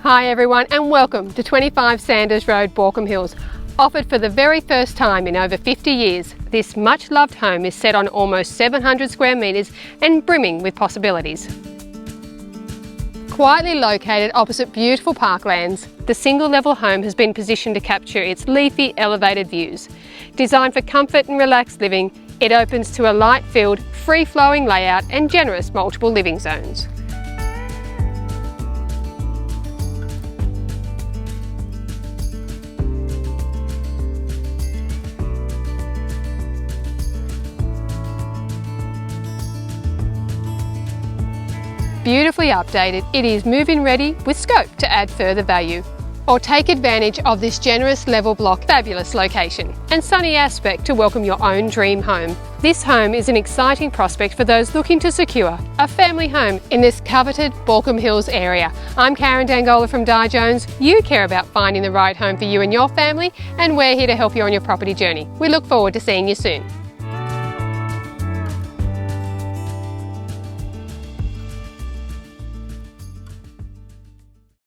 Hi everyone and welcome to 25 Sanders Road Baulkham Hills. Offered for the very first time in over 50 years, this much loved home is set on almost 700 square metres and brimming with possibilities. Quietly located opposite beautiful parklands, the single-level home has been positioned to capture its leafy, elevated views. Designed for comfort and relaxed living, it opens to a light-filled, free-flowing layout and generous multiple living zones. Beautifully updated, it is move-in ready with scope to add further value. Or take advantage of this generous level block fabulous location and sunny aspect to welcome your own dream home. This home is an exciting prospect for those looking to secure a family home in this coveted Baulkham Hills area. I'm Karen Dangola from Di Jones. You care about finding the right home for you and your family, and we're here to help you on your property journey. We look forward to seeing you soon.